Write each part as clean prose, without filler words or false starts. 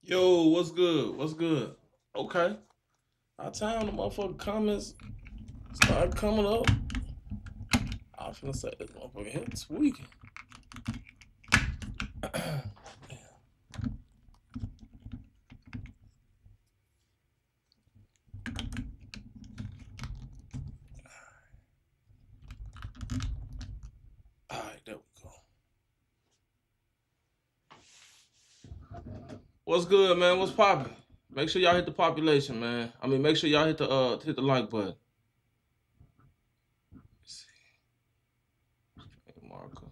Yo, what's good? What's good? Okay. By the time the motherfucking comments start coming up, I was finna say this motherfucker here tweaking. Alright, there we go. What's good, man? What's poppin'? Make sure y'all hit the population, man. I mean, make sure y'all hit the like button. Let's see. Marker.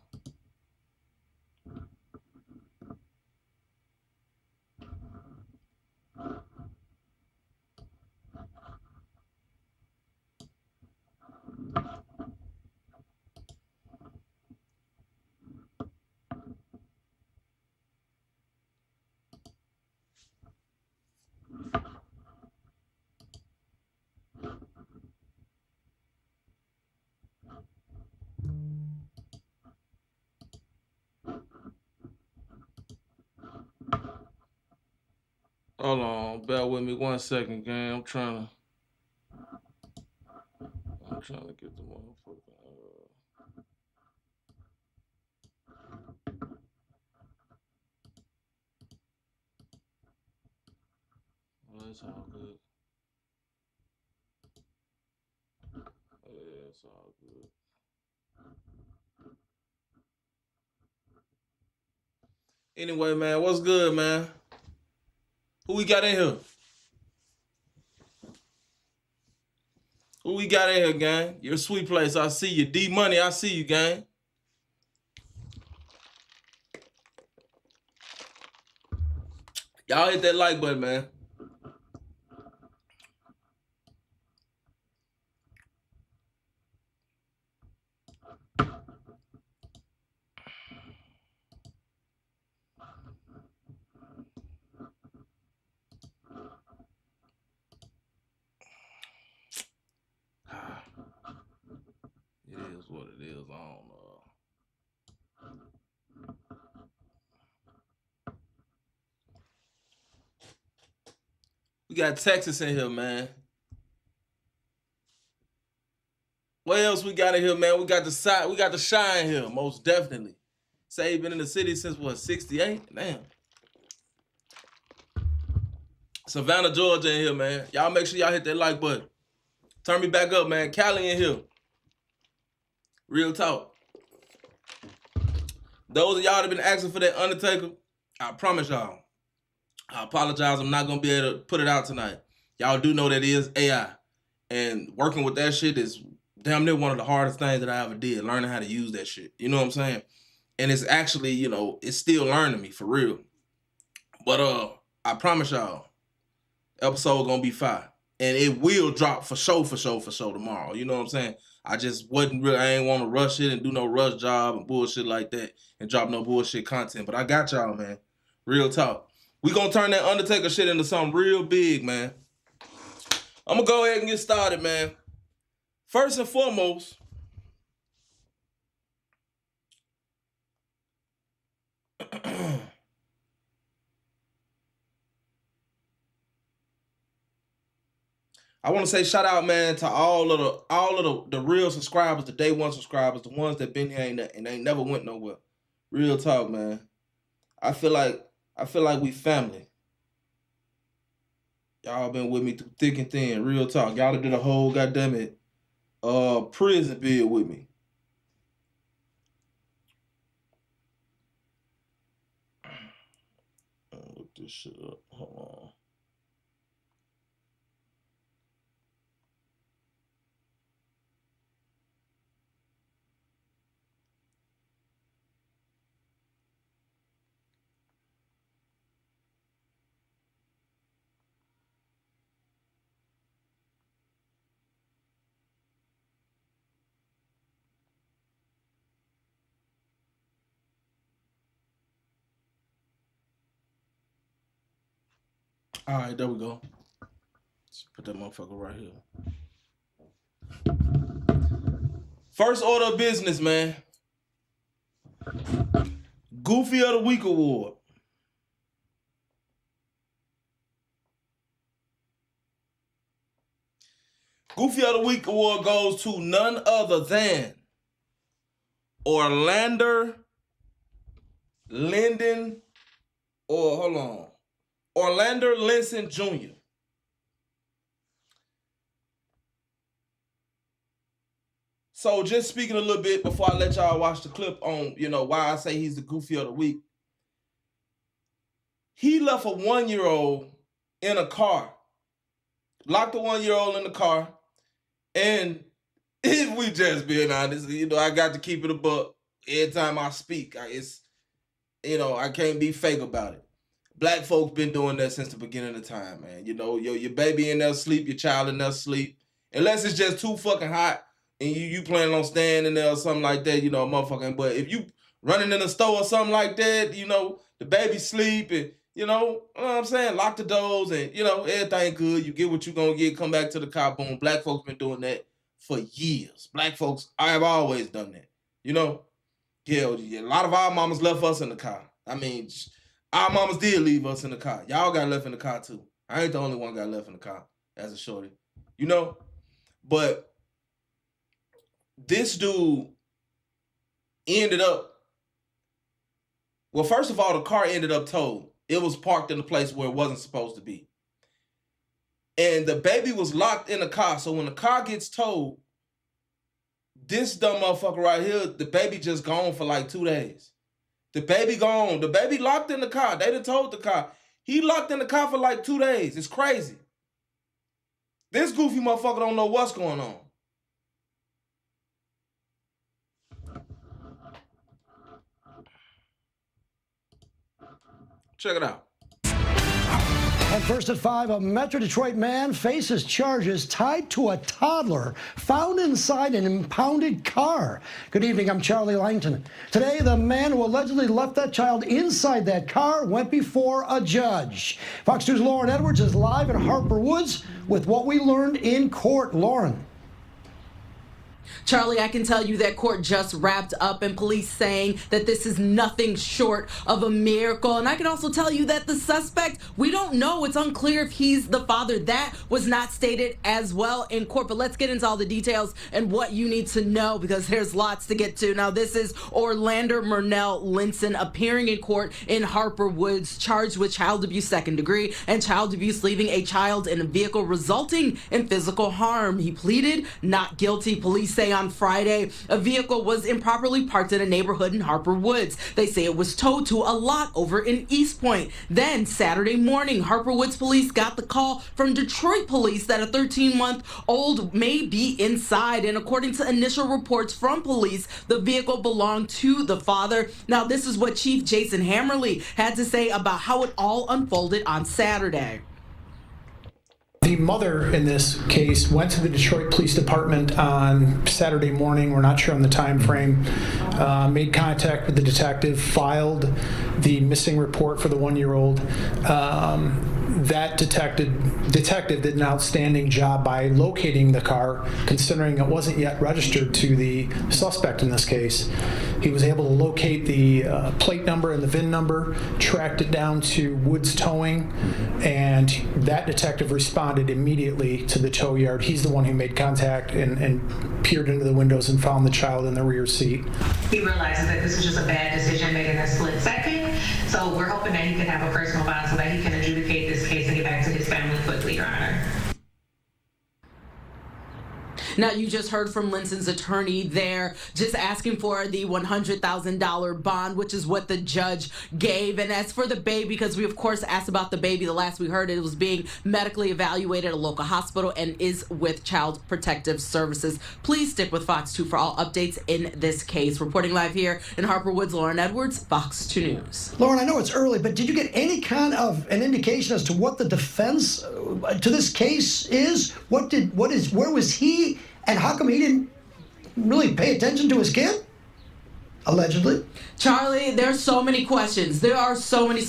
Hold on, bear with me 1 second, gang. I'm trying to get the motherfucker. Well, it's all good. Yeah, it's all good. Anyway, man, what's good, man? Who we got in here? Who we got in here, gang? You're a sweet place. I see you. D Money, I see you, gang. Y'all hit that like button, man. It is what it is. I don't know. We got Texas in here, man. What else we got in here, man? We got the side. We got the shine here, most definitely. Say he been in the city since what, 68? Damn. Savannah, Georgia in here, man. Y'all make sure y'all hit that like button. Turn me back up, man. Cali in here. Real talk. Those of y'all that been asking for that Undertaker, I promise y'all, I apologize. I'm not going to be able to put it out tonight. Y'all do know that it is AI. And working with that shit is damn near one of the hardest things that I ever did, learning how to use that shit. You know what I'm saying? And it's actually, it's still learning me for real. But I promise y'all, episode gonna be fire. And it will drop for sure tomorrow. You know what I'm saying? I just I ain't want to rush it and do no rush job and bullshit like that and drop no bullshit content. But I got y'all, man. Real talk. We gonna turn that Undertaker shit into something real big, man. I'm gonna go ahead and get started, man. First and foremost, I want to say shout out, man, to all of the real subscribers, the day one subscribers, the ones that been here and ain't never went nowhere. Real talk, man. I feel like we family. Y'all been with me through thick and thin. Real talk. Y'all did a whole goddamn it prison bid with me. Look this shit up. Hold on. All right, there we go. Let's put that motherfucker right here. First order of business, man. Goofy of the Week Award. Goofy of the Week Award goes to none other than Orlando Linson Jr. So just speaking a little bit before I let y'all watch the clip on, why I say he's the Goofy of the Week. He left a 1-year-old in a car. Locked the 1-year-old in the car. And if we just being honest, I got to keep it a buck every time I speak. I can't be fake about it. Black folks been doing that since the beginning of time, man. Your baby in there sleep, your child in there sleep. Unless it's just too fucking hot and you planning on staying in there or something like that, motherfucking. But if you running in the store or something like that, the baby sleep and, you know what I'm saying, lock the doors and, everything good. You get what you gonna get, come back to the car, boom. Black folks been doing that for years. Black folks, I have always done that, Yeah, a lot of our mamas left us in the car. Our mamas did leave us in the car. Y'all got left in the car too. I ain't the only one got left in the car as a shorty. But this dude ended up, well, first of all, the car ended up towed. It was parked in a place where it wasn't supposed to be. And the baby was locked in the car. So when the car gets towed, this dumb motherfucker right here, the baby just gone for like 2 days. The baby gone. The baby locked in the car. They done towed the car. He locked in the car for like 2 days. It's crazy. This goofy motherfucker don't know what's going on. Check it out. And first at 5, a Metro Detroit man faces charges tied to a toddler found inside an impounded car. Good evening, I'm Charlie Langton. Today, the man who allegedly left that child inside that car went before a judge. Fox News' Lauren Edwards is live in Harper Woods with what we learned in court. Lauren. Charlie, I can tell you that court just wrapped up and police saying that this is nothing short of a miracle. And I can also tell you that the suspect, we don't know. It's unclear if he's the father. That was not stated as well in court. But let's get into all the details and what you need to know because there's lots to get to. Now, this is Orlando Linson appearing in court in Harper Woods, charged with child abuse second degree and child abuse leaving a child in a vehicle resulting in physical harm. He pleaded not guilty. Police say on Friday a vehicle was improperly parked in a neighborhood in Harper Woods. They say it was towed to a lot over in East Point. Then Saturday morning, Harper Woods police got the call from Detroit police that a 13-month-old may be inside. And according to initial reports from police, the vehicle belonged to the father. Now, this is what Chief Jason Hammerly had to say about how it all unfolded on Saturday. The mother in this case went to the Detroit Police Department on Saturday morning. We're not sure on the time frame. Made contact with the detective, filed the missing report for the 1-year-old. That detective did an outstanding job by locating the car, considering it wasn't yet registered to the suspect in this case. He was able to locate the plate number and the VIN number, tracked it down to Woods Towing, and that detective responded immediately to the tow yard. He's the one who made contact and peered into the windows and found the child in the rear seat. He realizes that this is just a bad decision made in a split second, so we're hoping that he can have a personal bond so that he can adjudicate this case and get back to his family quickly, Your Honor. Now, you just heard from Linson's attorney there, just asking for the $100,000 bond, which is what the judge gave. And as for the baby, because we, of course, asked about the baby, the last we heard it was being medically evaluated at a local hospital and is with Child Protective Services. Please stick with Fox 2 for all updates in this case. Reporting live here in Harper Woods, Lauren Edwards, Fox 2 News. Lauren, I know it's early, but did you get any kind of an indication as to what the defense to this case is? Where was he, and how come he didn't really pay attention to his kid? Allegedly. Charlie, there's so many questions. There are so many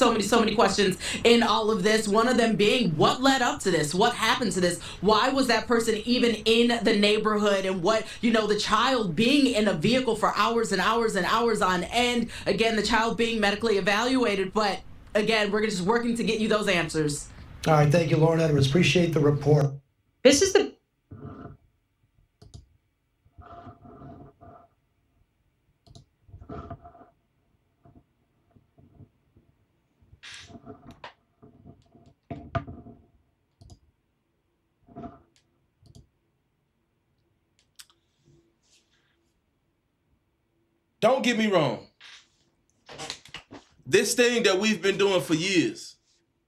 questions in all of this. One of them being, what led up to this? What happened to this? Why was that person even in the neighborhood? And what, the child being in a vehicle for hours and hours and hours on end. Again, the child being medically evaluated. But again, we're just working to get you those answers. All right, thank you, Lauren Edwards. Appreciate the report. This is the Don't get me wrong. This thing that we've been doing for years,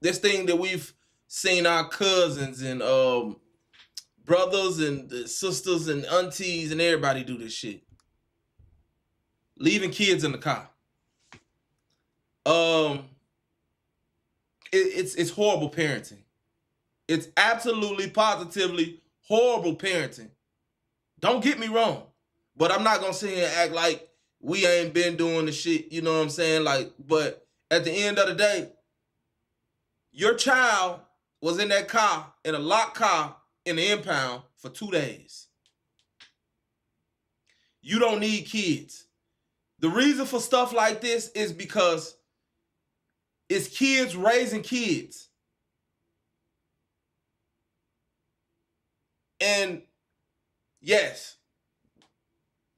this thing that we've seen our cousins and brothers and sisters and aunties and everybody do this shit. Leaving kids in the car. It's horrible parenting. It's absolutely, positively horrible parenting. Don't get me wrong, but I'm not gonna sit here and act like we ain't been doing the shit, you know what I'm saying? But at the end of the day, your child was in that car, in a locked car, in the impound for 2 days. You don't need kids. The reason for stuff like this is because it's kids raising kids. And yes,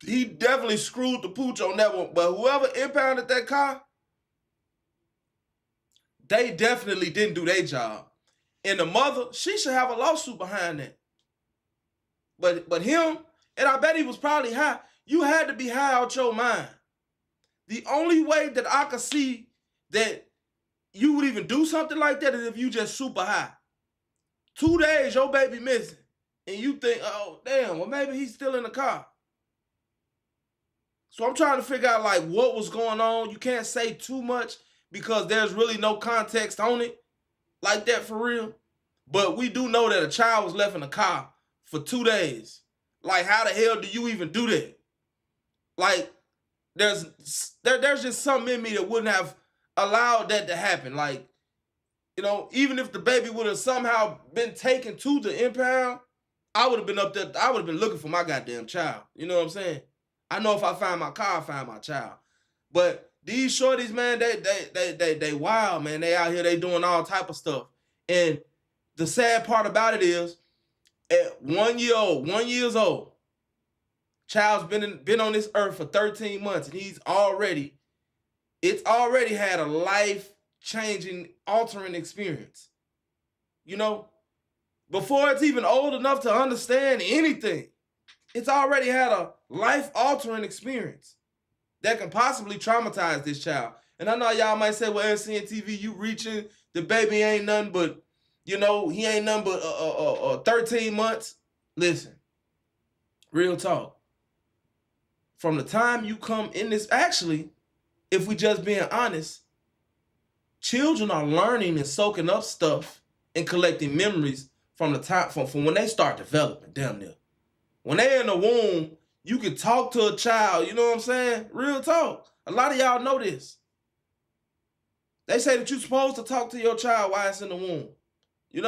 he definitely screwed the pooch on that one. But whoever impounded that car, they definitely didn't do their job. And the mother, she should have a lawsuit behind that. But him, and I bet he was probably high. You had to be high out your mind. The only way that I could see that you would even do something like that is if you just super high. 2 days, your baby missing. And you think, oh, damn, well, maybe he's still in the car. So I'm trying to figure out, what was going on. You can't say too much because there's really no context on it like that for real. But we do know that a child was left in the car for 2 days. How the hell do you even do that? There's just something in me that wouldn't have allowed that to happen. Even if the baby would have somehow been taken to the impound, I would have been up there. I would have been looking for my goddamn child. You know what I'm saying? I know if I find my car, I find my child. But these shorties, man, they wild, man. They out here, they doing all type of stuff. And the sad part about it is, at 1 year old, child's been on this earth for 13 months, and it's already had a life-changing, altering experience. Before it's even old enough to understand anything. it's already had a life-altering experience that can possibly traumatize this child. And I know y'all might say, well, LCN you reaching, the baby ain't nothing but, he ain't nothing but 13 months. Listen, real talk. From the time you come in this, actually, if we just being honest, children are learning and soaking up stuff and collecting memories from the time, from when they start developing, damn near. When they're in the womb, you can talk to a child, you know what I'm saying? Real talk. A lot of y'all know this. They say that you're supposed to talk to your child while it's in the womb. You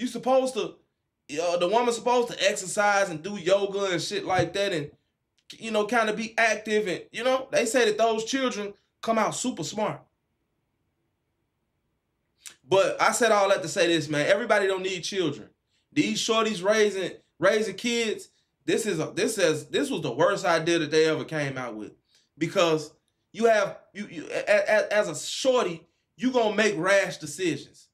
supposed to, the woman's supposed to exercise and do yoga and shit like that and, kind of be active. And, they say that those children come out super smart. But I said all that to say this, man. Everybody don't need children. These shorties raising kids, this was the worst idea that they ever came out with. Because you as a shorty, you gonna make rash decisions.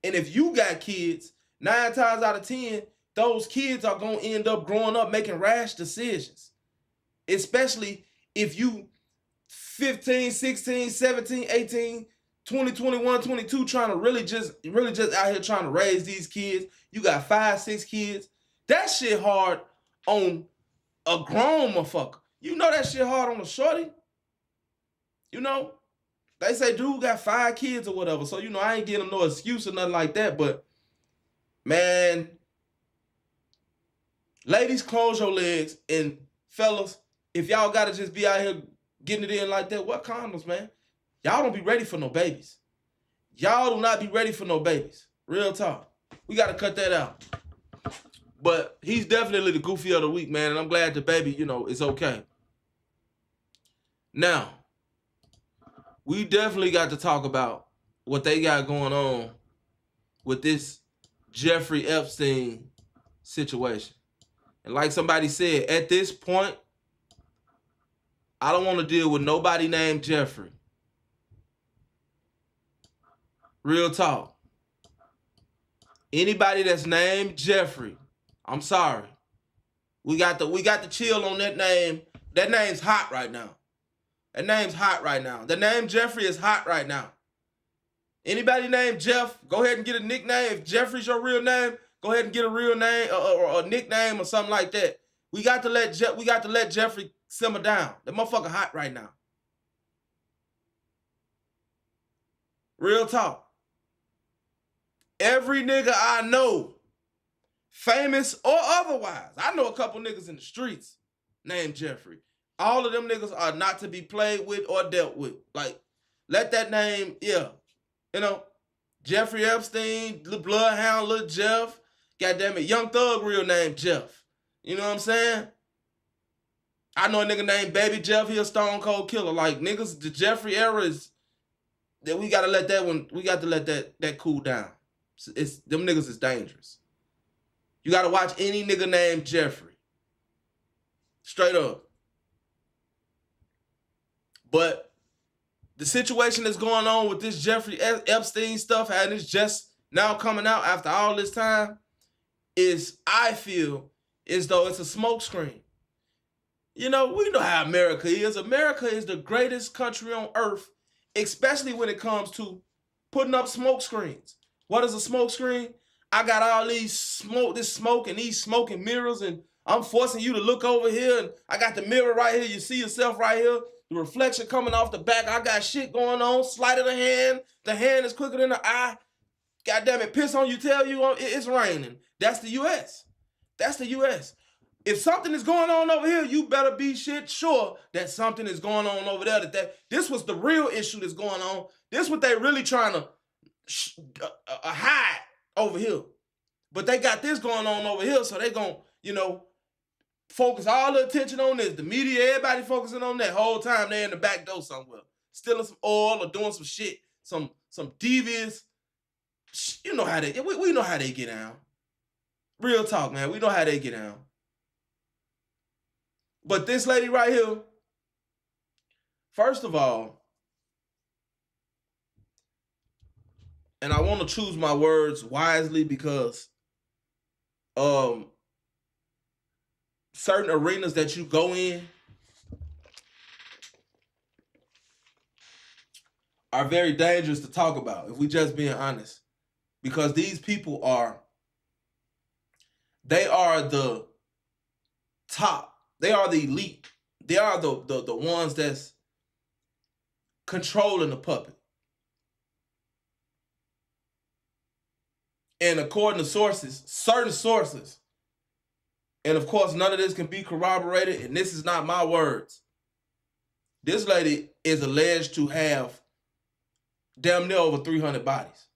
And if you got kids, 9 times out of 10, those kids are gonna end up growing up making rash decisions. Especially if you 15, 16, 17, 18, 20, 21, 22, trying to really just out here trying to raise these kids. You got 5, 6 kids. That shit hard on a grown motherfucker. You know that shit hard on a shorty. They say dude got 5 kids or whatever. So, I ain't getting them no excuse or nothing like that. But, man, ladies, close your legs. And fellas, if y'all got to just be out here getting it in like that, what condoms, man? Y'all don't be ready for no babies. Y'all do not be ready for no babies. Real talk. We got to cut that out. But he's definitely the goofy of the week, man. And I'm glad the baby, is okay. Now, we definitely got to talk about what they got going on with this Jeffrey Epstein situation. And like somebody said, at this point, I don't want to deal with nobody named Jeffrey. Real talk. Anybody that's named Jeffrey, I'm sorry. We got the chill on that name. That name's hot right now. That name's hot right now. The name Jeffrey is hot right now. Anybody named Jeff, go ahead and get a nickname. If Jeffrey's your real name, go ahead and get a real name or a nickname or something like that. We got to let Jeffrey simmer down. That motherfucker hot right now. Real talk. Every nigga I know, famous or otherwise, I know a couple niggas in the streets named Jeffrey. All of them niggas are not to be played with or dealt with. Like, let that name, Jeffrey Epstein, the Bloodhound, Lil Jeff, goddamn it, Young Thug real name Jeff. You know what I'm saying? I know a nigga named Baby Jeff, he a stone cold killer. Like, niggas, the Jeffrey era is, that we gotta let that cool down. Them niggas is dangerous. You gotta watch any nigga named Jeffrey. Straight up. But the situation that's going on with this Jeffrey Epstein stuff, and it's just now coming out after all this time, is, I feel, as though it's a smokescreen. We know how America is. America is the greatest country on earth, especially when it comes to putting up smoke screens. What is a smoke screen? I got all this smoke and these smoking mirrors, and I'm forcing you to look over here, and I got the mirror right here. You see yourself right here. The reflection coming off the back. I got shit going on. Sleight of the hand. The hand is quicker than the eye. God damn it, piss on you, tell you it's raining. That's the U.S. That's the U.S. If something is going on over here, you better be shit sure that something is going on over there. That this was the real issue that's going on. This what they really trying to hide over here. But they got this going on over here, so they gonna, focus all the attention on this. The media, everybody focusing on that whole time. They're in the back door somewhere, stealing some oil or doing some shit, some devious. You know how they, we know how they get down. Real talk, man. We know how they get down. But this lady right here, first of all, and I want to choose my words wisely because certain arenas that you go in are very dangerous to talk about, if we just being honest. Because these people they are the top. They are the elite. They are the ones that's controlling the puppet. And according to sources, certain sources, and of course none of this can be corroborated, and this is not my words, this lady is alleged to have damn near over 300 bodies.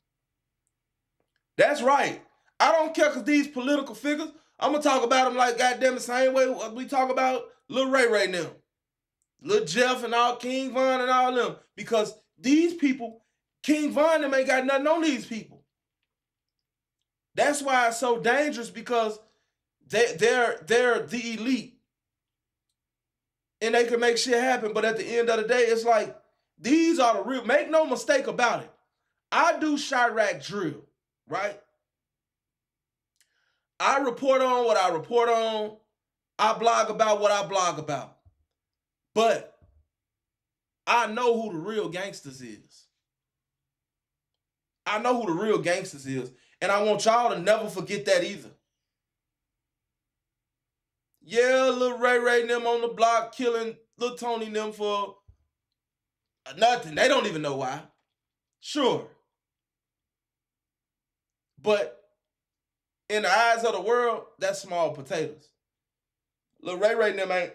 That's right. I don't care because these political figures, I'm going to talk about them like goddamn the same way we talk about Lil Ray now. Lil Jeff and all, King Von and all them. Because these people, King Von them ain't got nothing on these people. That's why it's so dangerous, because they're the elite. And they can make shit happen. But at the end of the day, it's like, these are the real, make no mistake about it. I do Chirac drill, right? I report on what I report on. I blog about what I blog about. But I know who the real gangsters is. I know who the real gangsters is. And I want y'all to never forget that either. Yeah, Lil Ray and them on the block killing Lil Tony and them for nothing. They don't even know why. Sure. But in the eyes of the world, that's small potatoes. Lil Ray and them ain't,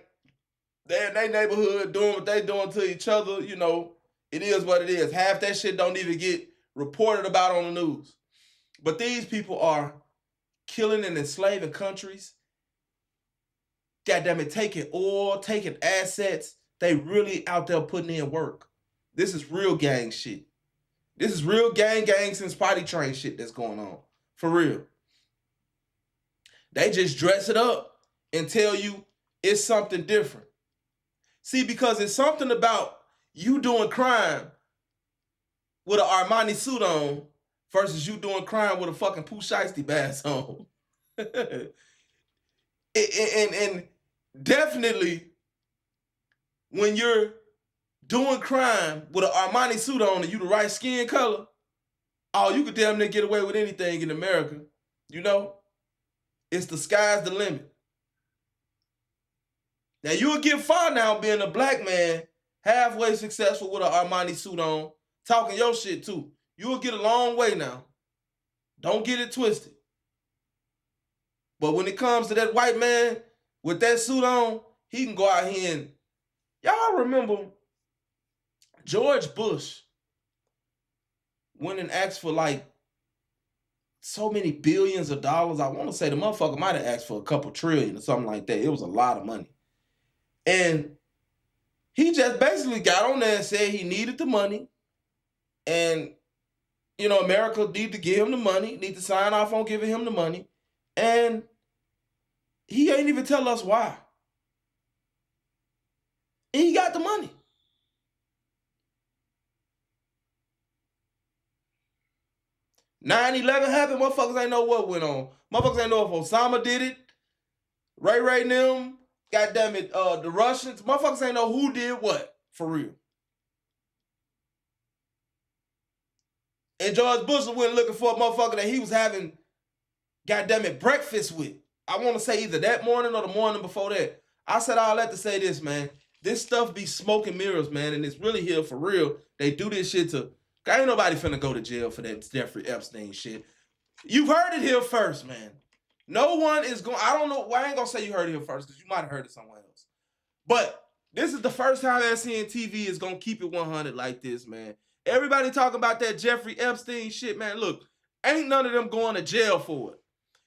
they're in their neighborhood doing what they doing to each other. You know, it is what it is. Half that shit don't even get reported about on the news. But these people are killing and enslaving countries. Goddamn it, taking oil, taking assets. They really out there putting in work. This is real gang shit. This is real gang since potty train shit that's going on. For real. They just dress it up and tell you it's something different. See, because it's something about you doing crime with an Armani suit on versus you doing crime with a fucking Pooh Shiesty bass on. and definitely when you're doing crime with an Armani suit on and you the right skin color, oh, you could damn near get away with anything in America. You know? It's the sky's the limit. Now, you'll get far now being a black man, halfway successful with an Armani suit on, talking your shit too. You'll get a long way now. Don't get it twisted. But when it comes to that white man with that suit on, he can go out here and... Y'all remember George Bush went and asked for like so many billions of dollars. I want to say the motherfucker might have asked for a couple trillion or something like that. It was a lot of money. And he just basically got on there and said he needed the money. And, you know, America need to give him the money, need to sign off on giving him the money. And he ain't even tell us why. And he got the money. "9/11 happened, motherfuckers ain't know what went on. Motherfuckers ain't know if Osama did it. Ray and them, goddamn it, the Russians. Motherfuckers ain't know who did what, for real. And George Bush went looking for a motherfucker that he was having, goddamn it, breakfast with. I want to say either that morning or the morning before that. I said all that to say this, man. This stuff be smoke and mirrors, man, and it's really here for real. They do this shit to... Ain't nobody finna go to jail for that Jeffrey Epstein shit. You've heard it here first, man. No one is going... I don't know... Well, I ain't gonna say you heard it here first, because you might have heard it somewhere else. But this is the first time SCN is gonna keep it 100 like this, man. Everybody talking about that Jeffrey Epstein shit, man. Look, ain't none of them going to jail for it.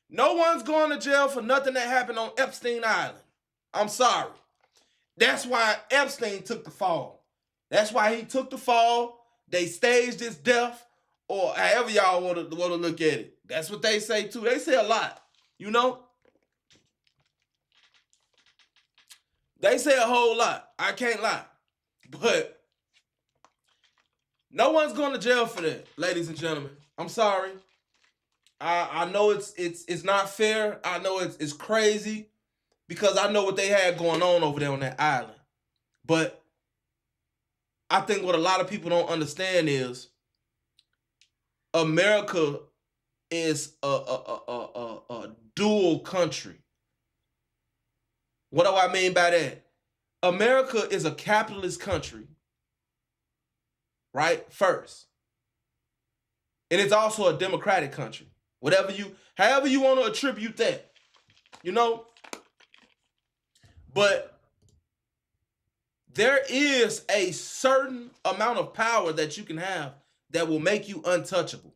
No one's going to jail for nothing that happened on Epstein Island. I'm sorry. That's why Epstein took the fall. That's why he took the fall. They staged his death, or however y'all want to look at it. That's what they say too. They say a lot, you know? They say a whole lot. I can't lie. But no one's going to jail for that, ladies and gentlemen. I'm sorry. I know it's not fair. I know it's crazy. because I know what they had going on over there on that island. But I think what a lot of people don't understand is America is a dual country. What do I mean by that? America is a capitalist country, right? First. And it's also a democratic country. However you want to attribute that, you know? But there is a certain amount of power that you can have that will make you untouchable.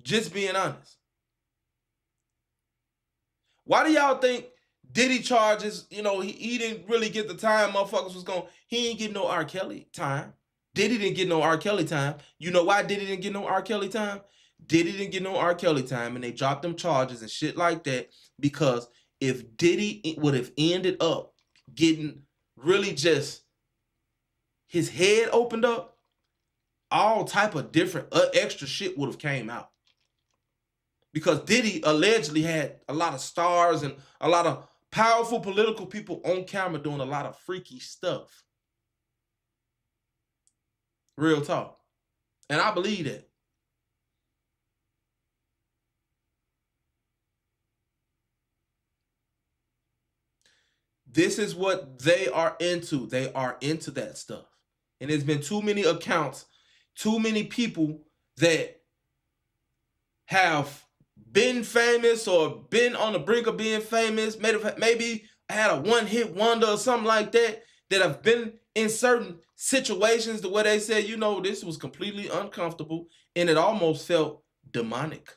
Just being honest. Why do y'all think Diddy charges, he didn't really get the time motherfuckers was going, he ain't getting no R. Kelly time. Diddy didn't get no R. Kelly time. You know why Diddy didn't get no R. Kelly time? Diddy didn't get no R. Kelly time, and they dropped them charges and shit like that because if Diddy would have ended up getting really just his head opened up, all type of different extra shit would have came out. Because Diddy allegedly had a lot of stars and a lot of powerful political people on camera doing a lot of freaky stuff. Real talk. And I believe that. This is what they are into. They are into that stuff. And there's been too many accounts, too many people that have been famous or been on the brink of being famous, maybe had a one-hit wonder or something like that, that have been in certain situations the way they said, this was completely uncomfortable and it almost felt demonic.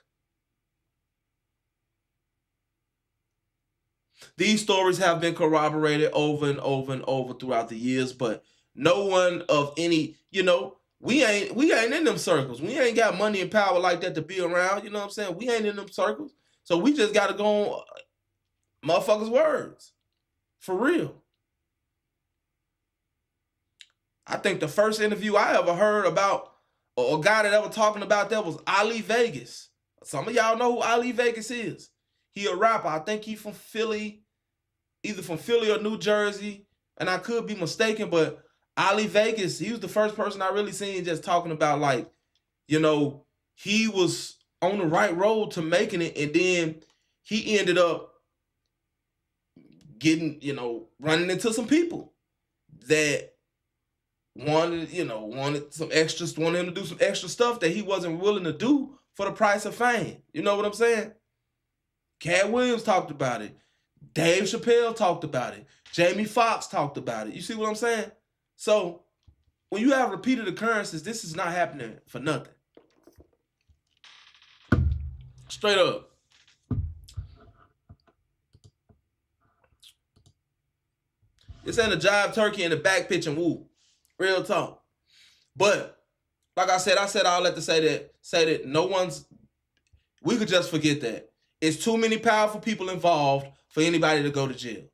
These stories have been corroborated over and over and over throughout the years, but no one of any, we ain't in them circles. We ain't got money and power like that to be around. You know what I'm saying? We ain't in them circles. So we just got to go on motherfuckers' words. For real. I think the first interview I ever heard about, or a guy that ever talking about that, was Ali Vegas. Some of y'all know who Ali Vegas is. He a rapper. I think he from Philly, either from Philly or New Jersey. And I could be mistaken, but Ali Vegas, he was the first person I really seen just talking about, like, he was on the right road to making it, and then he ended up getting, running into some people that wanted some extras, wanted him to do some extra stuff that he wasn't willing to do for the price of fame. You know what I'm saying? Cat Williams talked about it. Dave Chappelle talked about it. Jamie Foxx talked about it. You see what I'm saying? So, when you have repeated occurrences, this is not happening for nothing. Straight up. This ain't a jive turkey in the back pitch and woo. Real talk. But, like I said all that to say that we could just forget that. It's too many powerful people involved for anybody to go to jail.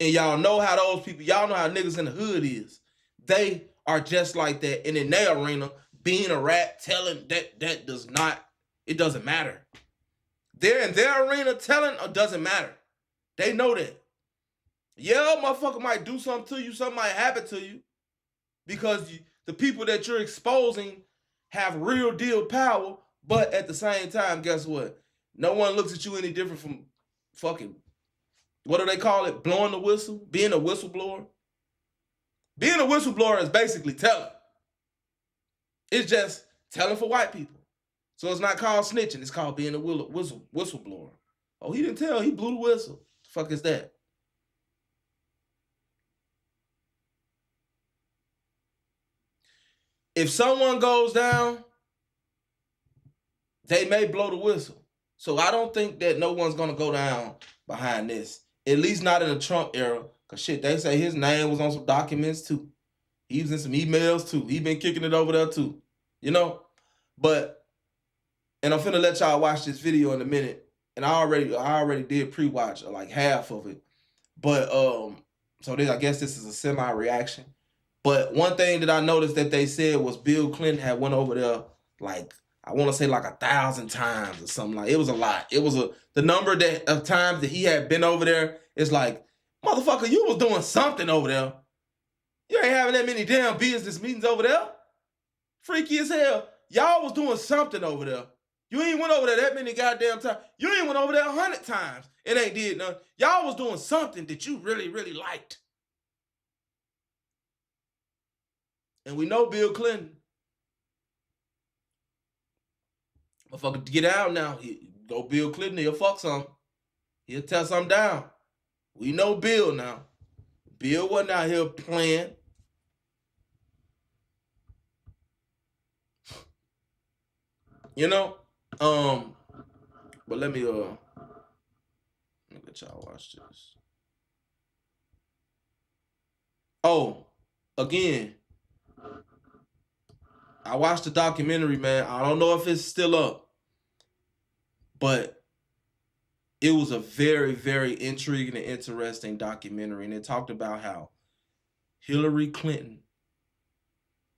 And y'all know how y'all know how niggas in the hood is. They are just like that. And in their arena, being a rat, telling it doesn't matter. They're in their arena telling it doesn't matter. They know that. Yeah, motherfucker might do something to you, something might happen to you. Because the people that you're exposing have real deal power, but at the same time, guess what? No one looks at you any different from fucking, what do they call it? Blowing the whistle? Being a whistleblower? Being a whistleblower is basically telling. It's just telling for white people. So it's not called snitching. It's called being a whistleblower. Oh, he didn't tell. He blew the whistle. The fuck is that? If someone goes down, they may blow the whistle. So I don't think that no one's going to go down behind this. At least not in the Trump era. Because shit, they say his name was on some documents too. He was in some emails too. He been kicking it over there too. But, and I'm finna let y'all watch this video in a minute. And I already did pre-watch like half of it. But, I guess this is a semi-reaction. But one thing that I noticed that they said was Bill Clinton had went over there, like, I want to say like 1,000 times or something. Like, it was a lot. It was the number of times that he had been over there is like, motherfucker, you was doing something over there. You ain't having that many damn business meetings over there. Freaky as hell. Y'all was doing something over there. You ain't went over there that many goddamn times. You ain't went over there 100 times. It ain't did nothing. Y'all was doing something that you really, really liked. And we know Bill Clinton. Motherfucker, get out now. Go Bill Clinton, he'll fuck something. He'll tear something down. We know Bill now. Bill wasn't out here playing. You know? But let me let y'all watch this. Oh, again, I watched the documentary, man. I don't know if it's still up, but it was a very, very intriguing and interesting documentary. And it talked about how Hillary Clinton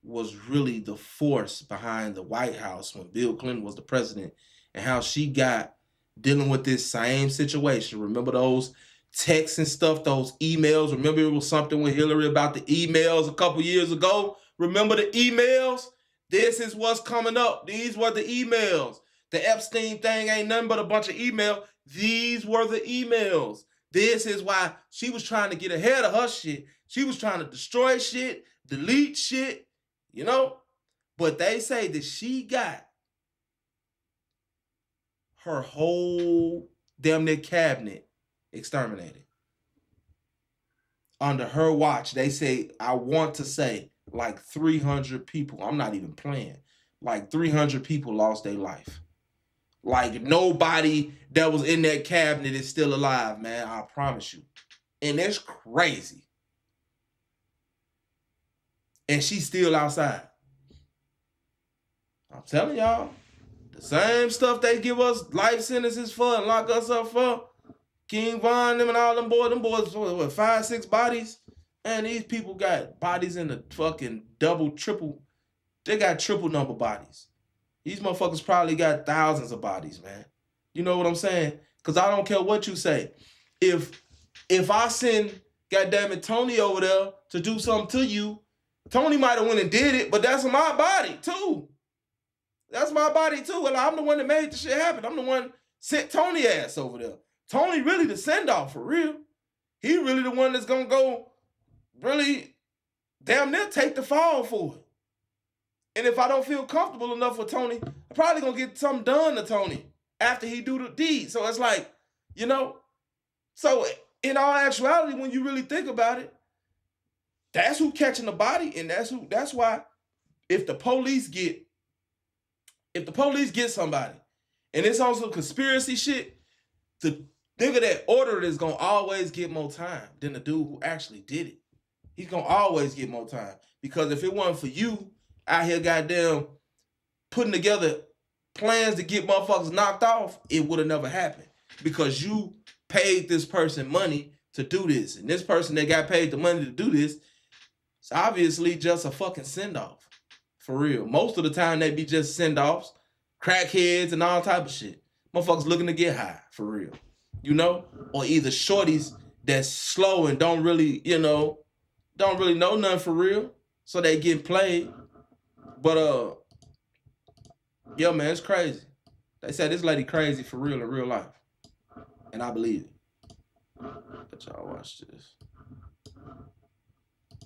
was really the force behind the White House when Bill Clinton was the president, and how she got dealing with this same situation. Remember those texts and stuff, those emails? Remember it was something with Hillary about the emails a couple years ago? Remember the emails? This is what's coming up. These were the emails. The Epstein thing ain't nothing but a bunch of email. These were the emails. This is why she was trying to get ahead of her shit. She was trying to destroy shit, delete shit, you know? But they say that she got her whole damn near cabinet exterminated. Under her watch, they say, I want to say, like 300 people, I'm not even playing, like 300 people lost their life. Like nobody that was in that cabinet is still alive, man, I promise you. And that's crazy. And she's still outside. I'm telling y'all, the same stuff they give us life sentences for and lock us up for, King Von, them and all them boys, what, 5, 6 bodies? Man, these people got bodies in the fucking double, triple, they got triple number bodies. These motherfuckers probably got thousands of bodies, man. You know what I'm saying? Because I don't care what you say. If I send, goddammit, Tony over there to do something to you, Tony might have went and did it, but that's my body, too. That's my body, too. And I'm the one that made the shit happen. I'm the one sent Tony ass over there. Tony really the send-off, for real. He really the one that's going to go really damn near take the fall for it. And if I don't feel comfortable enough with Tony, I'm probably going to get something done to Tony after he do the deed. So it's like, you know, so in all actuality, when you really think about it, that's who catching the body, and that's why if the police get somebody, and it's also conspiracy shit, the nigga that ordered it is gonna always get more time than the dude who actually did it. He's gonna always get more time. Because if it wasn't for you out here goddamn putting together plans to get motherfuckers knocked off, it would have never happened. Because you paid this person money to do this. And this person that got paid the money to do this, it's obviously just a fucking send-off. For real. Most of the time they be just send-offs, crackheads and all type of shit. Motherfuckers looking to get high, for real. You know? Or either shorties that's slow and don't really know nothing for real. So they getting played. But yo man, it's crazy. They said this lady crazy for real in real life. And I believe it. Let y'all watch this.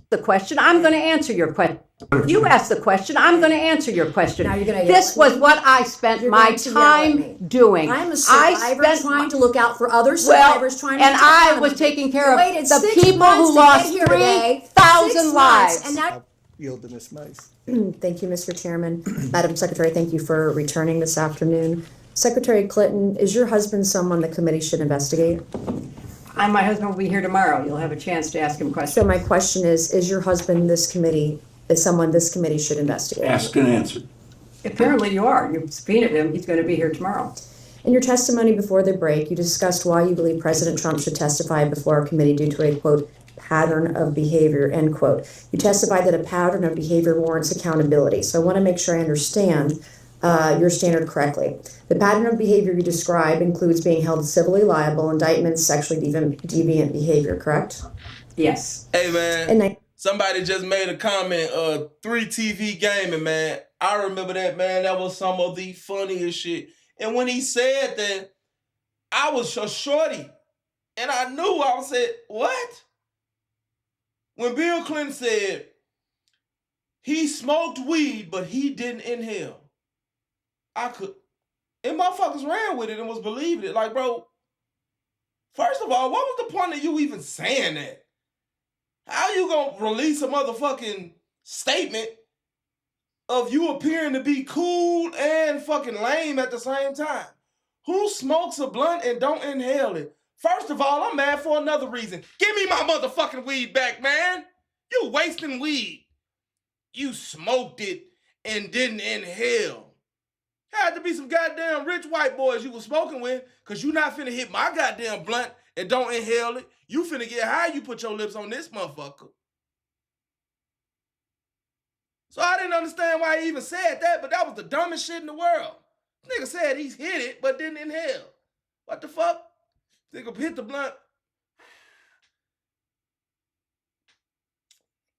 The question, I'm going to answer your question. You asked the question, I'm going to answer your question. Now you're going to This was what I spent my time doing. I'm a survivor trying to look out for other Well, survivors trying to and get I accountable. was taking care of You waited the 6 people months who to lost get here today. 3,000 6 months, lives. and now Yield to Ms. Mice. Thank you, Mr. Chairman. Madam Secretary, thank you for returning this afternoon. Secretary Clinton, is your husband someone the committee should investigate? My husband will be here tomorrow. You'll have a chance to ask him questions. So my question is your husband someone this committee should investigate? Ask and answer. Apparently you are. You've subpoenaed him. He's going to be here tomorrow. In your testimony before the break, you discussed why you believe President Trump should testify before a committee due to a, quote, pattern of behavior, end quote. You testified that a pattern of behavior warrants accountability. So I want to make sure I understand your standard correctly. The pattern of behavior you describe includes being held civilly liable, indictments, sexually deviant behavior, correct? Yes. Hey, man. And Somebody just made a comment, 3TV gaming, man. I remember that, man. That was some of the funniest shit. And when he said that, I was a shorty. And I knew, I said, what? When Bill Clinton said, he smoked weed, but he didn't inhale. And motherfuckers ran with it and was believing it. Like, bro, first of all, what was the point of you even saying that? How you gonna release a motherfucking statement of you appearing to be cool and fucking lame at the same time? Who smokes a blunt and don't inhale it? First of all, I'm mad for another reason. Give me my motherfucking weed back, man. You wasting weed. You smoked it and didn't inhale. Had to be some goddamn rich white boys you was smoking with, because you not finna hit my goddamn blunt and don't inhale it. You finna get high, you put your lips on this motherfucker. So I didn't understand why he even said that, but that was the dumbest shit in the world. Nigga said he's hit it, but didn't inhale. What the fuck? Nigga hit the blunt.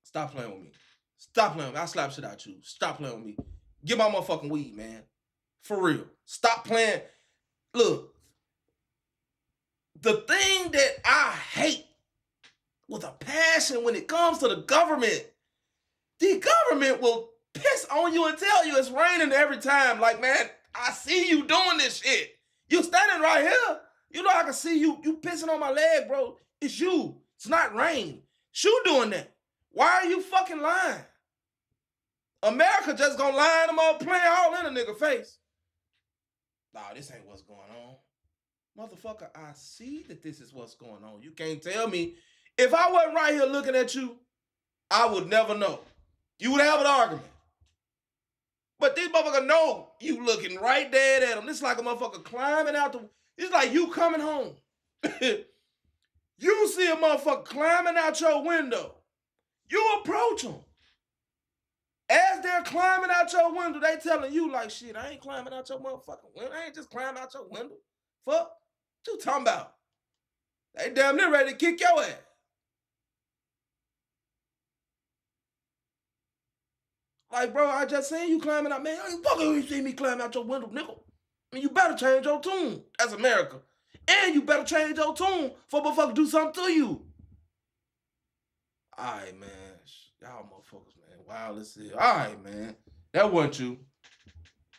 Stop playing with me. Stop playing with me. I'll slap shit out you. Stop playing with me. Get my motherfucking weed, man. For real. Stop playing. Look. The thing that I hate with a passion when it comes to the government will piss on you and tell you it's raining every time. Like, man, I see you doing this shit. You standing right here. You know I can see you pissing on my leg, bro. It's you. It's not rain. It's you doing that. Why are you fucking lying? America just gonna line them all, playing all in a nigga face. Nah, this ain't what's going on. Motherfucker, I see that this is what's going on. You can't tell me. If I wasn't right here looking at you, I would never know. You would have an argument. But these motherfuckers know you looking right dead at them. This is like a motherfucker climbing out the... It's like you coming home. You see a motherfucker climbing out your window. You approach them. As they're climbing out your window, they telling you like, shit, I ain't climbing out your motherfucking window. I ain't just climbing out your window. Fuck. What you talking about? They damn near ready to kick your ass. Like, bro, I just seen you climbing out. Man, you fucking ain't seen me climb out your window, nigga. I mean, you better change your tune. That's America. And you better change your tune for motherfucker do something to you. All right, man. Y'all motherfuckers, man. Wow, let's see. All right, man. That wasn't you.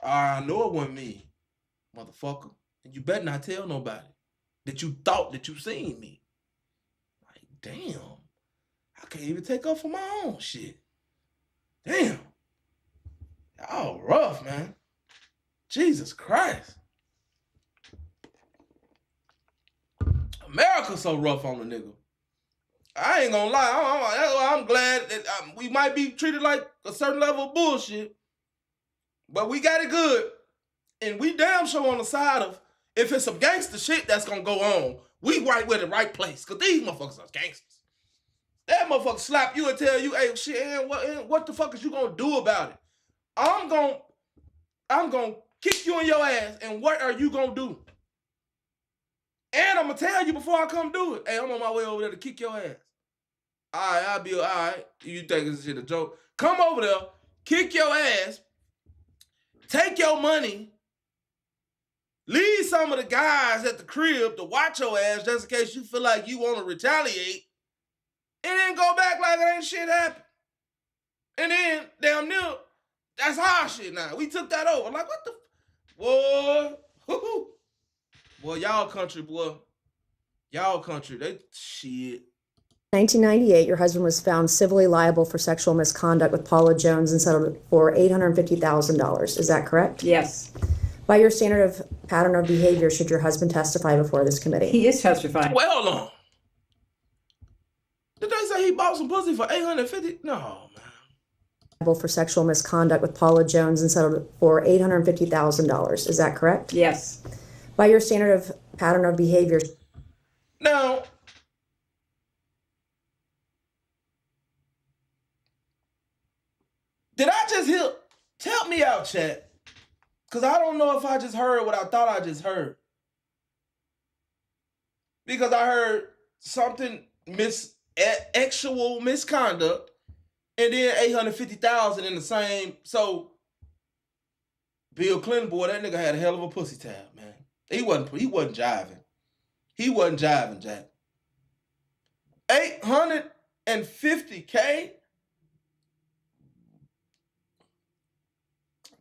I know it wasn't me, motherfucker. And you better not tell nobody that you thought that you seen me. Like, damn. I can't even take up for my own shit. Damn. Y'all rough, man. Jesus Christ. America's so rough on the nigga. I ain't gonna lie. I'm glad that we might be treated like a certain level of bullshit, but we got it good. And we damn sure on the side of, if it's some gangster shit that's gonna go on, we right where the right place. Because these motherfuckers are gangsters. That motherfucker slap you and tell you, hey, shit, what the fuck is you gonna do about it? I'm gonna kick you in your ass, and what are you gonna do? And I'm gonna tell you before I come do it. Hey, I'm on my way over there to kick your ass. All right, I'll be all right. You think this shit a joke? Come over there, kick your ass, take your money, leave some of the guys at the crib to watch your ass just in case you feel like you want to retaliate, and then go back like it ain't shit happened. And then, damn near, that's our shit now. We took that over. Like, what the... Boy. Boy, y'all country, boy. Y'all country, they shit. 1998, your husband was found civilly liable for sexual misconduct with Paula Jones and settled for $850,000. Is that correct? Yes. By your standard of pattern of behavior, should your husband testify before this committee? He is testifying. Well, hold on. Did they say he bought some pussy for $850? No, man. Liable for sexual misconduct with Paula Jones and settled for $850,000. Is that correct? Yes. By your standard of pattern of behavior. Now, did I just hear? Help me out, chat. Because I don't know if I just heard what I thought I just heard. Because I heard something actual misconduct and then $850,000 in the same. So Bill Clinton, boy, that nigga had a hell of a pussy tab, man. He wasn't jiving. He wasn't jiving, Jack. $850K?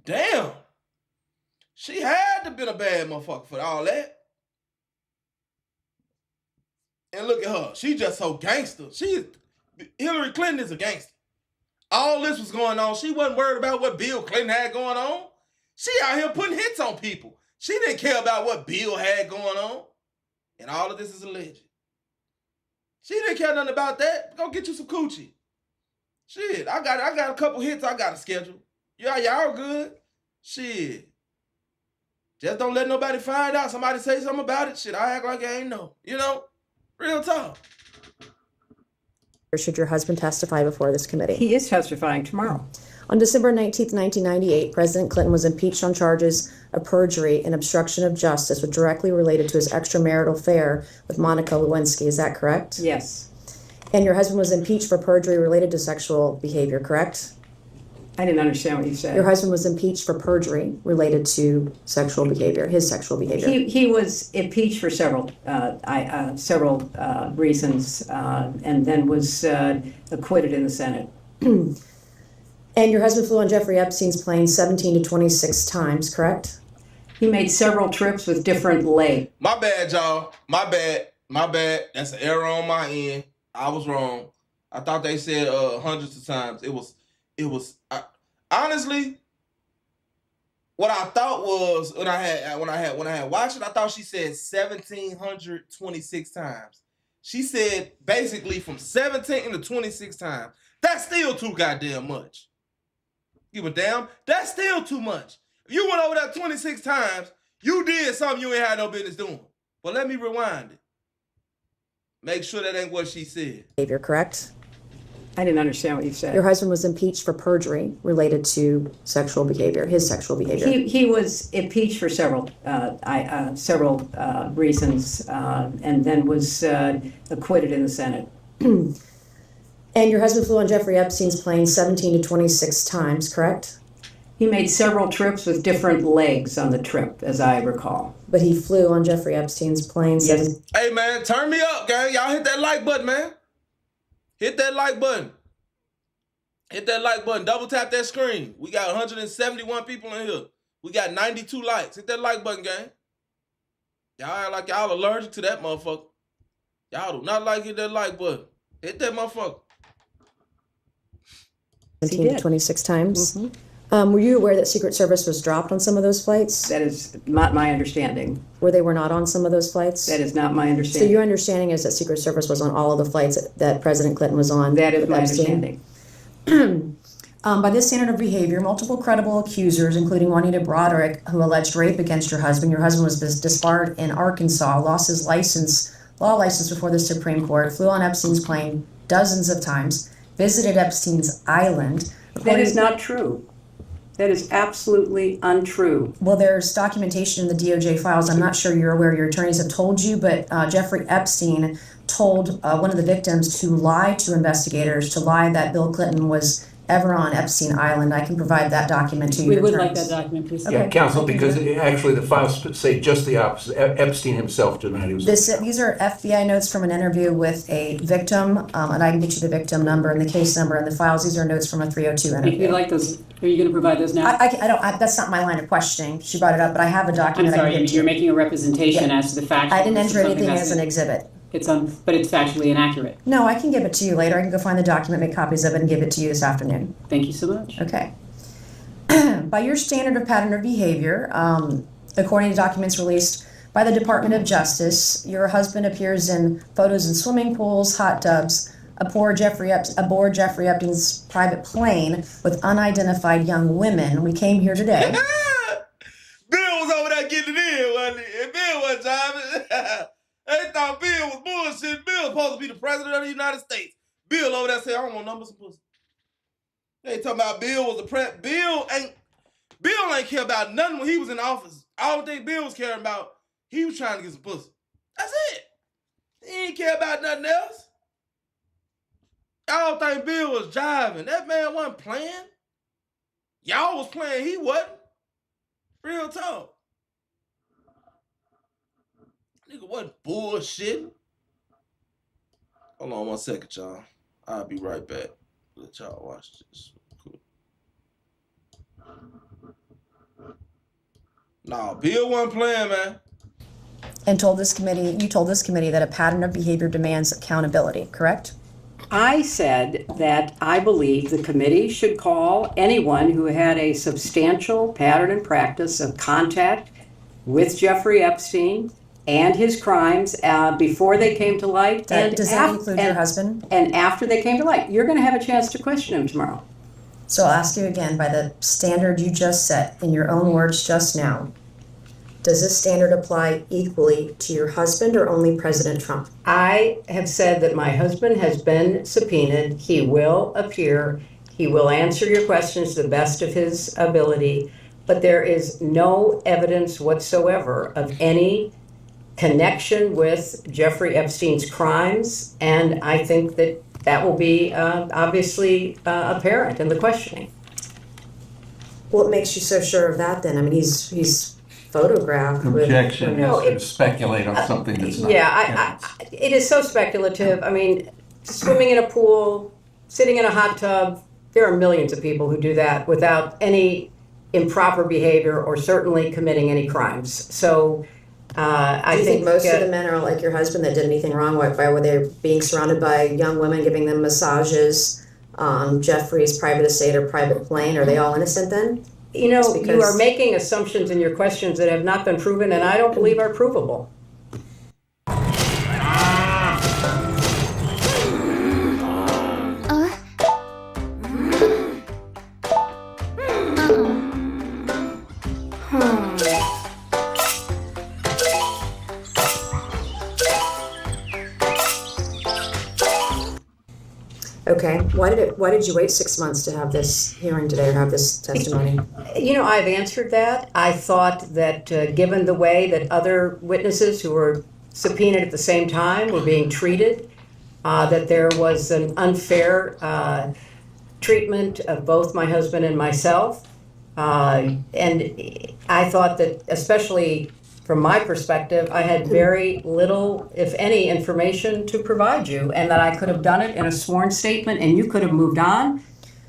Damn. She had to been a bad motherfucker for all that. And look at her. She just so gangster. Hillary Clinton is a gangster. All this was going on. She wasn't worried about what Bill Clinton had going on. She out here putting hits on people. She didn't care about what Bill had going on. And all of this is alleged. She didn't care nothing about that. Go get you some coochie. Shit, I got a couple hits I got to schedule. Yeah, y'all good. Shit. Just don't let nobody find out. Somebody say something about it. Shit, I act like I ain't know. You know? Real talk. Or should your husband testify before this committee? He is testifying tomorrow. On December 19th, 1998, President Clinton was impeached on charges of perjury and obstruction of justice, which directly related to his extramarital affair with Monica Lewinsky. Is that correct? Yes. And your husband was impeached for perjury related to sexual behavior, correct? I didn't understand what you said. Your husband was impeached for perjury related to sexual behavior, his sexual behavior. He was impeached for several reasons, and then was acquitted in the Senate. And your husband flew on Jeffrey Epstein's plane 17 to 26 times, correct? He made several trips with different legs. My bad, y'all. My bad. That's an error on my end. I was wrong. I thought they said hundreds of times. It was. Honestly, what I thought was when I had watched it, I thought she said 1,726 times. She said basically from 17 to 26 times. That's still too goddamn much. Give a damn. That's still too much. If you went over that 26 times, you did something you ain't had no business doing. But let me rewind it. Make sure that ain't what she said. Behavior, correct? I didn't understand what you said. Your husband was impeached for perjury related to sexual behavior, his sexual behavior. He was impeached for several reasons, and then was acquitted in the Senate. And your husband flew on Jeffrey Epstein's plane 17 to 26 times, correct? He made several trips with different legs on the trip, as I recall. But he flew on Jeffrey Epstein's plane. Yes. Hey, man, turn me up, gang. Y'all hit that like button, man. Hit that like button. Hit that like button. Double tap that screen. We got 171 people in here. We got 92 likes. Hit that like button, gang. Y'all act like y'all allergic to that motherfucker. Y'all do not like hit that like button. Hit that motherfucker. 17 to 26 times. Mm-hmm. Were you aware that Secret Service was dropped on some of those flights? That is not my understanding. Where they were not on some of those flights? That is not my So understanding. your understanding is that Secret Service was on all of the flights that President Clinton was on? That is with my Epstein? understanding. By this standard of behavior, multiple credible accusers, including Juanita Broderick, who alleged rape against your husband was disbarred in Arkansas, lost his law license before the Supreme Court, flew on Epstein's plane dozens of times, visited Epstein's island. That is not true. That is absolutely untrue. Well, there's documentation in the DOJ files. I'm not sure you're aware, your attorneys have told you, but Jeffrey Epstein told one of the victims to lie to investigators, to lie that Bill Clinton was ever on Epstein Island. I can provide that document to you. We would like that document, please. Okay. Yeah, counsel, because actually the files say just the opposite. Epstein himself denied he was. These are FBI notes from an interview with a victim, and I can get you the victim number and the case number and the files. These are notes from a 302 If interview. you'd like those, are you going to provide those now? I don't. That's not my line of questioning. She brought it up, but I have a I'm document. sorry, I can give to you're you. making a representation as to the fact. I didn't that this is enter something anything that's as an exhibit. but it's factually inaccurate. No, I can give it to you later. I can go find the document, make copies of it, and give it to you this afternoon. Thank you so much. Okay. By your standard of pattern of behavior, according to documents released by the Department of Justice, your husband appears in photos in swimming pools, hot tubs, aboard Jeffrey Epstein's private plane with unidentified young women. We came here today. Bill was over there getting it in, wasn't he? And Bill wasn't driving. They thought Bill was bullshit. Bill was supposed to be the president of the United States. Bill over there said, I don't want numbers of pussy. They talking about Bill was the Bill ain't care about nothing when he was in office. All thing Bill was caring about, he was trying to get some pussy. That's it. He ain't care about nothing else. Y'all think Bill was jiving. That man wasn't playing. Y'all was playing, he wasn't. Real talk. Nigga wasn't bullshitting. Hold on 1 second, y'all. I'll be right back. Let y'all watch this. Cool. Nah, Bill wasn't playing, man. And you told this committee that a pattern of behavior demands accountability, correct? I said that I believe the committee should call anyone who had a substantial pattern and practice of contact with Jeffrey Epstein and his crimes before they came to light. Does that include your husband? And after they came to light. You're going to have a chance to question him tomorrow. So I'll ask you again, by the standard you just set in your own words just now, does this standard apply equally to your husband or only President Trump? I have said that my husband has been subpoenaed. He will appear. He will answer your questions to the best of his ability. But there is no evidence whatsoever of any connection with Jeffrey Epstein's crimes. And I think that that will be obviously apparent in the questioning. What makes you so sure of that then? I mean, he's photographed Objection with... is to speculate on something that's not. Yeah, it is so speculative. I mean, swimming in a pool, sitting in a hot tub, there are millions of people who do that without any improper behavior or certainly committing any crimes. So I Do you think most of the men men are like your husband that did anything wrong? Why were they being surrounded by young women giving them massages, Jeffrey's private estate or private plane? Are they all innocent then? You know, you are making assumptions in your questions that have not been proven and I don't believe are provable. Okay. Why did you wait 6 months to have this hearing today or have this testimony? You know, I've answered that. I thought that given the way that other witnesses who were subpoenaed at the same time were being treated, that there was an unfair treatment of both my husband and myself. And I thought that, especially from my perspective, I had very little, if any, information to provide you, and that I could have done it in a sworn statement, and you could have moved on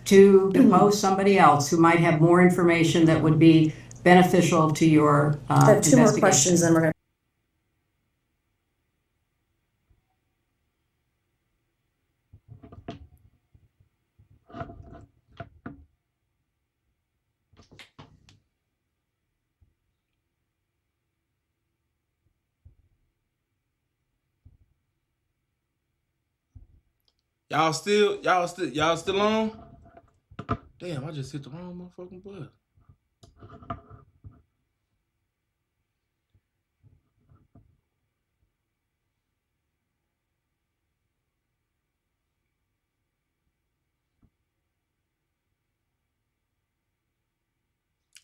to depose somebody else who might have more information that would be beneficial to your I have two more investigation. questions, then we're going to... Y'all still on? Damn, I just hit the wrong motherfucking button.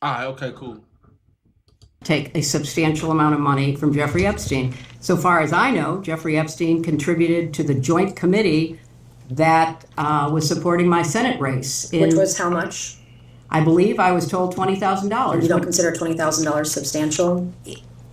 All right, okay, cool. Take a substantial amount of money from Jeffrey Epstein. So far as I know, Jeffrey Epstein contributed to the joint committee that was supporting my Senate race. Which was how much? I believe I was told $20,000. You don't consider $20,000 substantial?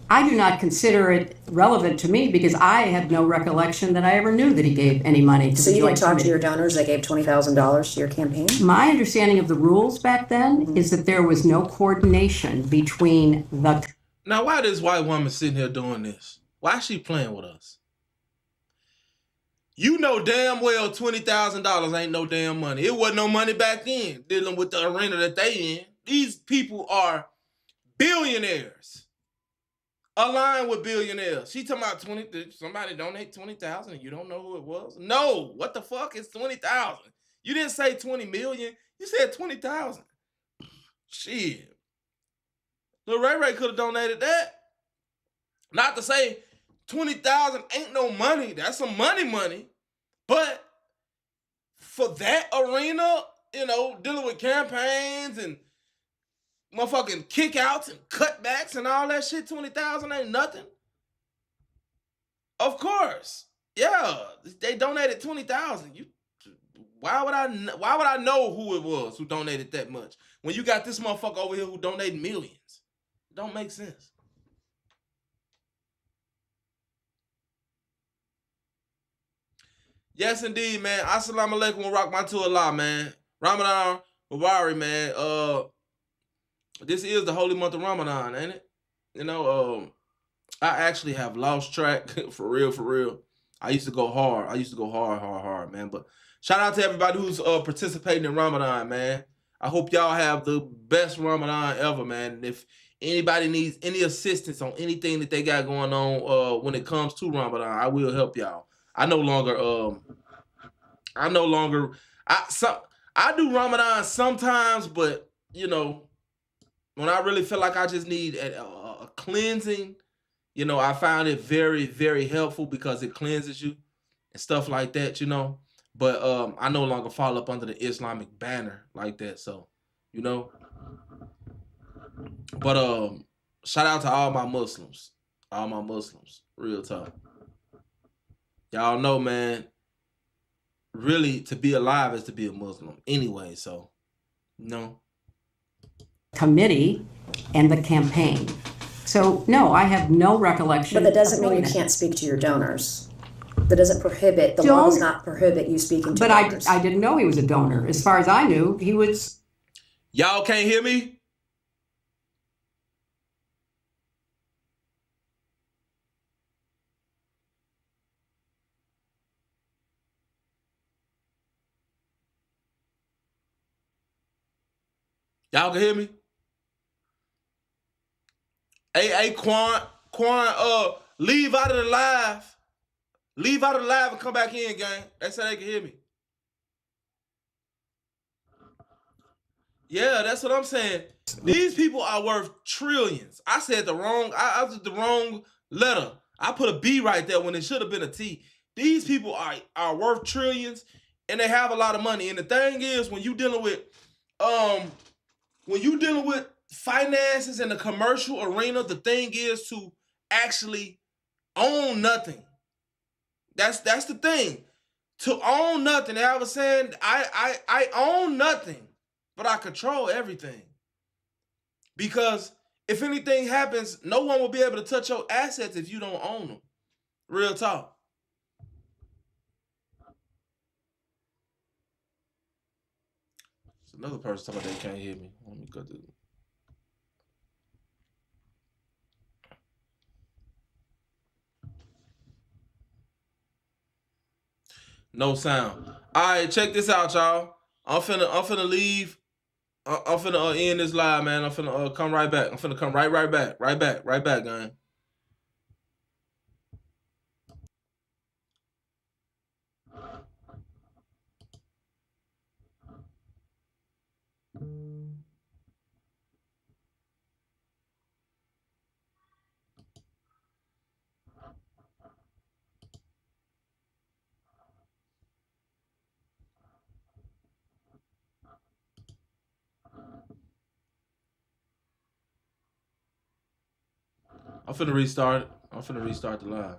I do not consider it relevant to me because I had no recollection that I ever knew that he gave any money to So the you joint didn't talk committee. to your donors that gave $20,000 to your campaign? My understanding of the rules back then is that there was no coordination between the... Now, why this white woman sitting here doing this? Why is she playing with us? You know damn well $20,000 ain't no damn money. It wasn't no money back then, dealing with the arena that they in. These people are billionaires. Aligned with billionaires. She talking about somebody donate 20,000 and you don't know who it was? No, what the fuck is 20,000? You didn't say 20 million. You said 20,000. Shit. Lil Ray Ray could have donated that. Not to say 20,000 ain't no money. That's some money. But for that arena, you know, dealing with campaigns and motherfucking kickouts and cutbacks and all that shit. 20,000 ain't nothing. Of course, yeah, they donated 20,000. Why would I know who it was who donated that much when you got this motherfucker over here who donated millions? It don't make sense. Yes, indeed, man. Assalamu alaikum wa rahmatullah, man. Ramadan Mubarak, man. This is the holy month of Ramadan, ain't it? You know, I actually have lost track for real. I used to go hard. I used to go hard, man. But shout out to everybody who's participating in Ramadan, man. I hope y'all have the best Ramadan ever, man. And if anybody needs any assistance on anything that they got going on when it comes to Ramadan, I will help y'all. I do Ramadan sometimes, but you know, when I really feel like I just need a cleansing, you know, I found it very, very helpful because it cleanses you and stuff like that, you know. But I no longer fall up under the Islamic banner like that, so you know. But shout out to all my Muslims, real talk. Y'all know, man, really to be alive is to be a Muslim anyway, so, you know. Committee and the campaign. So, no, I have no recollection. But that doesn't of mean doing you it. can't speak to your donors. That doesn't prohibit, the law does not prohibit you speaking to But donors. I didn't know he was a donor. As far as I knew, he was. Y'all can't hear me? Y'all can hear me? Hey, Quan, leave out of the live. Leave out of the live and come back in, gang. They said they can hear me. Yeah, that's what I'm saying. These people are worth trillions. I said I did the wrong letter. I put a B right there when it should have been a T. These people are worth trillions and they have a lot of money. And the thing is, when you dealing with finances in the commercial arena, the thing is to actually own nothing. That's the thing. To own nothing. And I was saying, I own nothing, but I control everything. Because if anything happens, no one will be able to touch your assets if you don't own them. Real talk. It's another person talking about they can't hear me. Let me go do it. No sound. All right, check this out, y'all. I'm finna leave. I'm finna end this live, man. I'm finna come right back. I'm finna come right back. Right back, gang. I'm finna restart it. I'm finna restart the live.